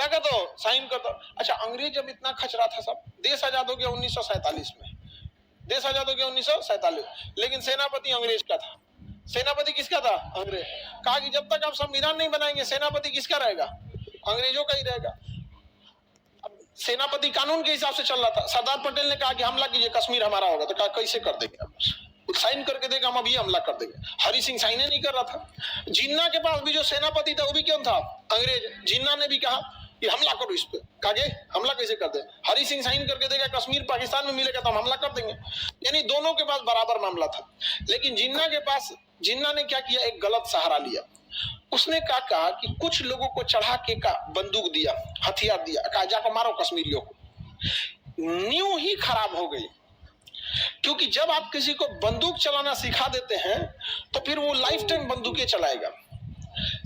क्या कहते हो, साइन कर दो। अच्छा, अंग्रेज जब इतना खचरा था सब, देश आजाद हो गया 1947 में, देश आजाद हो गया 1947, लेकिन सेनापति अंग्रेज का था। सेनापति किसका था? अंग्रेज। कहा कि जब तक आप संविधान नहीं बनाएंगे सेनापति किसका रहेगा? अंग्रेजों का ही रहेगा। अब सेनापति कानून के हिसाब से चल रहा था। सरदार पटेल ने कहा कि हमला कीजिए, कश्मीर हमारा होगा। तो कहा कैसे कर देंगे आप? साइन करके देगा, हम अभी हमला कर देंगे। हरि सिंह साइन नहीं कर रहा था। जिन्ना के पास भी जो सेनापति था वो भी कौन था? अंग्रेज। जिन्ना ने भी कहा कि हमला करो इस पे। कहा हमला कैसे कर दे? हरि सिंह साइन करके देगा, कश्मीर पाकिस्तान में मिलेगा तो हम हमला कर देंगे। यानी दोनों के पास बराबर मामला था। लेकिन जिन्ना के पास, जिन्ना ने क्या किया, एक गलत सहारा लिया। उसने कहा कि कुछ लोगों को चढ़ा के का बंदूक दिया, हथियार दिया, कहा जाकर मारो कश्मीरियों को। न्यू ही खराब हो गई, क्योंकि जब आप किसी को बंदूक चलाना सिखा देते हैं तो फिर वो लाइफ टाइम बंदूकें चलाएगा।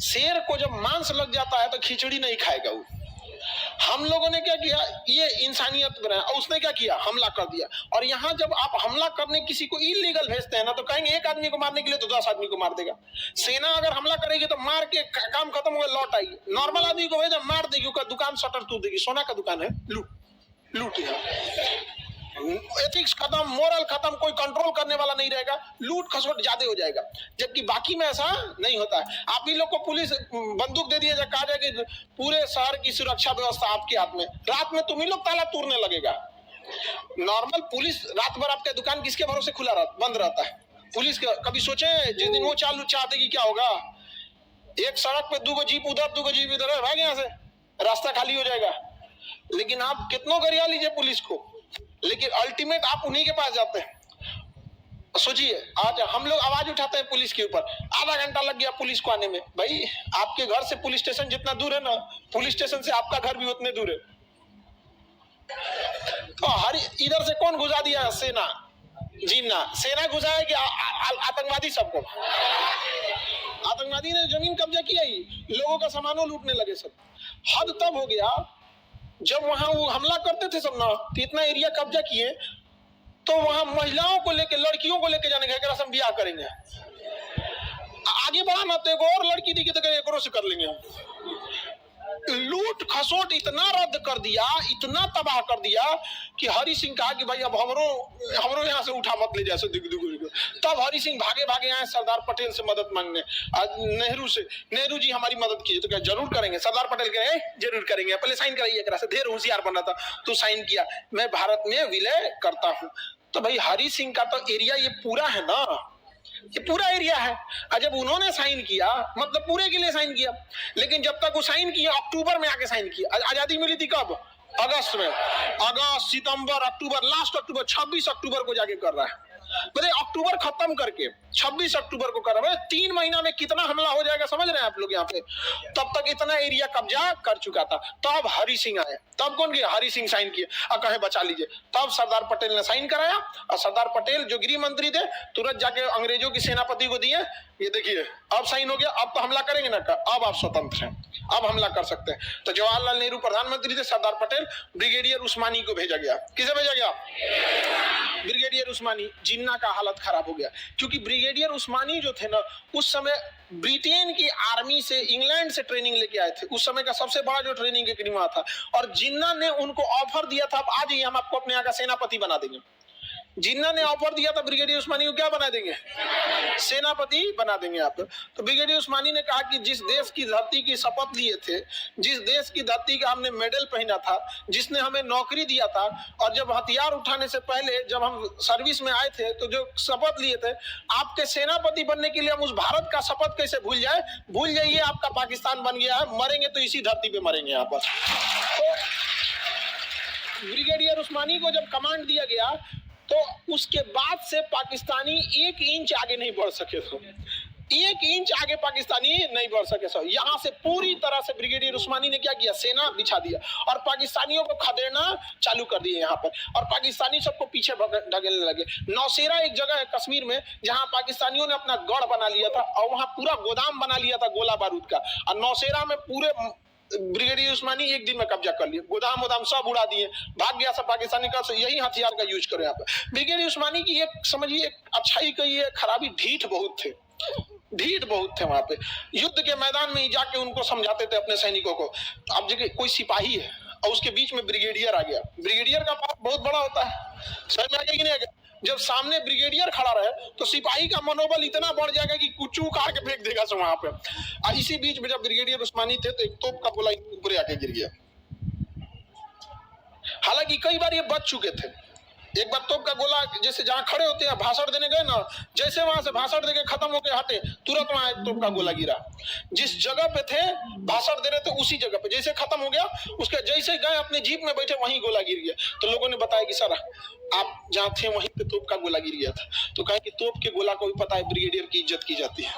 शेर को जब मांस लग जाता है तो खिचड़ी नहीं खाएगा वो। हम लोगों ने क्या किया, ये इंसानियत बनाया, और उसने क्या किया, हमला कर दिया। और यहाँ जब आप हमला करने किसी को इलीगल भेजते हैं ना, तो कहेंगे एक आदमी को मारने के लिए तो 10 आदमी को मार देगा। सेना अगर हमला करेगी तो मार के काम खत्म हुआ, लौट आएगी। नॉर्मल आदमी को भेजा, मार देगी, उसका दुकान शटर तोड़ देगी। सोना का दुकान है, लूट एथिक्स खत्म, मोरल खत्म, कोई कंट्रोल करने वाला नहीं रहेगा, लूट खसोट ज्यादा हो जाएगा। जबकि बाकी में ऐसा नहीं होता है। आप ही लोग को पुलिस बंदूक दे दिया जाए, कहा जाए कि पूरे शहर की सुरक्षा व्यवस्था आपके हाथ में, रात में तुम ही लोग ताला तोड़ने लगेगा। नॉर्मल पुलिस रात भर आपका दुकान किसके भरोसे खुला बंद रहता है? पुलिस का कभी सोचे जिस दिन वो चालू चाहते कि क्या होगा, एक सड़क पे 2 जीप उधर 2 जीप इधर, भाग यहाँ से, रास्ता खाली हो जाएगा। लेकिन आप कितनों गरिया लीजिए पुलिस को, लेकिन अल्टीमेट आप उन्हीं के पास जाते हैं। सोचिए, आज हम लोग आवाज उठाते हैं पुलिस के ऊपर, आधा घंटा लग गया पुलिस को आने में। भाई आपके घर से पुलिस स्टेशन जितना दूर है ना, पुलिस स्टेशन से आपका घर भी उतने दूर है। तो हर इधर से कौन घुसा दिया? सेना। जिन्ना सेना घुसा है कि आतंकवादी? सबको आतंकवादी ने जमीन कब्जा किया ही, लोगों का सामानों लूटने लगे सब। हद तब हो गया जब वहां वो हमला करते थे सब ना, तो इतना एरिया कब्जा किए, तो वहां महिलाओं को लेके, लड़कियों को लेके जाने का हम ब्याह करेंगे, आगे बढ़ाना तो एक और लड़की दिखी तो एक से कर लेंगे। लूट खसोट इतना रद्द कर दिया, इतना तबाह कर दिया कि हरि सिंह कहा कि भाई अब हमरो यहाँ से उठा मत ले जाए। तब हरि सिंह भागे भागे आए सरदार पटेल से मदद मांगने, नेहरू से। नेहरू जी हमारी मदद कीजिए। तो क्या जरूर करेंगे? सरदार पटेल कहे जरूर करेंगे, पहले साइन कराइए। ढेर होशियार बन रहा था, तो साइन किया, मैं भारत में विलय करता हूँ। तो भाई हरि सिंह का तो एरिया ये पूरा है ना, ये पूरा एरिया है। और जब उन्होंने साइन किया, मतलब पूरे के लिए साइन किया। लेकिन जब तक वो साइन किया, अक्टूबर में आके साइन किया। आजादी मिली थी कब? अगस्त में। अगस्त, सितंबर, अक्टूबर, लास्ट अक्टूबर, 26 अक्टूबर को जाके कर रहा है। मतलब अक्टूबर खत्म करके 26 अक्टूबर को कर रहा है। 3 महीना में कितना हमला हो जाएगा समझ रहे हैं आप लोग यहाँ पे? तब तक इतना एरिया कब्जा कर चुका था। तब हरि सिंह आए। तब कौन किया? हरि सिंह साइन किए और कहे बचा लीजिए। तब सरदार पटेल ने साइन कराया, और सरदार पटेल जो गृह मंत्री थे तुरंत जाके अंग्रेजों की सेनापति को दिए, ये देखिए अब साइन हो गया, अब तो हमला करेंगे ना, अब आप स्वतंत्र हैं, अब हमला कर सकते हैं। तो जवाहरलाल नेहरू प्रधानमंत्री थे, सरदार पटेल ब्रिगेडियर उस्मानी को भेजा गया। किसे भेजा गया? ब्रिगेडियर उस्मानी। जिन्ना का हालत खराब हो गया, क्योंकि ब्रिगेडियर उस्मानी जो थे ना, उस समय ब्रिटेन की आर्मी से, इंग्लैंड से ट्रेनिंग लेके आए थे। उस समय का सबसे बड़ा जो ट्रेनिंग एकेडमी था, और जिन्ना ने उनको ऑफर दिया था, आप आ जाइए, हम आपको अपने यहाँ का सेनापति बना देंगे। जिन्ना ने ऑफर दिया था ब्रिगेडियर उस्मानी को, क्या बना देंगे? सेनापति बना देंगे आप। तो ब्रिगेडियर उस्मानी ने कहा कि जिस देश की धरती की शपथ लिए थे, जिस देश की धरती का हमने मेडल पहना था, जिसने हमें नौकरी दिया था, और जब हथियार उठाने से पहले जब हम सर्विस में आए थे तो जो शपथ लिए थे, आपके सेनापति बनने के लिए हम उस भारत का शपथ कैसे भूल जाए? भूल जाइए, आपका पाकिस्तान बन गया है, मरेंगे तो इसी धरती पे मरेंगे यहाँ पर। तो ब्रिगेडियर उस्मानी को जब कमांड दिया गया, तो उसके बाद से पाकिस्तानी 1 इंच आगे नहीं बढ़ सके थे। 1 इंच आगे पाकिस्तानी नहीं बढ़ सके सो। यहाँ से पूरी तरह से ब्रिगेडियर उस्मानी ने क्या किया? सेना बिछा दिया और पाकिस्तानियों को खदेड़ना चालू कर दिए यहाँ पर, और पाकिस्तानी सबको पीछे ढकेलने लगे। नौशेरा एक जगह है कश्मीर में जहाँ पाकिस्तानियों ने अपना गढ़ बना लिया था, और वहाँ पूरा गोदाम बना लिया था गोला बारूद का। और नौशेरा में पूरे ब्रिगेडियर उस्मानी 1 दिन में कब्जा कर लिया, गोदाम वोदाम सब उड़ा दिए, भाग गया सब पाकिस्तानी का। यही हथियार का यूज करो यहाँ पे। ब्रिगेडियर उस्मानी की एक समझिए अच्छाई कही है, खराबी ढीठ बहुत थे। ढीठ बहुत थे वहां पे। युद्ध के मैदान में ही जाके उनको समझाते थे अपने सैनिकों को। अब जगह कोई सिपाही है और उसके बीच में ब्रिगेडियर आ गया, ब्रिगेडियर का पावर बहुत बड़ा होता है, समझ में आ गया कि नहीं आ गया? जब सामने ब्रिगेडियर खड़ा रहे तो सिपाही का मनोबल इतना बढ़ जाएगा कि कुछ उखाड़ के फेंक देगा वहां पे। और इसी बीच में जब ब्रिगेडियर उस्मानी थे तो एक तोप का गोला ऊपर आके गिर गया। हालांकि कई बार ये बच चुके थे। एक बार तोप का गोला जैसे जहां खड़े होते हैं भाषण देने गए ना, जैसे वहां से भाषण देके खत्म होके हटे तुरंत वहां एक तोप का गोला गिरा। जिस जगह पे थे भाषण दे रहे थे उसी जगह पे जैसे खत्म हो गया, उसके जैसे गए अपने जीप में बैठे वहीं गोला गिर गया। तो लोगों ने बताया कि सर आप जहाँ थे वहीं पे तोप का गोला गिर गया था। तो कहा कि तोप के गोला को भी पता है ब्रिगेडियर की इज्जत की जाती है।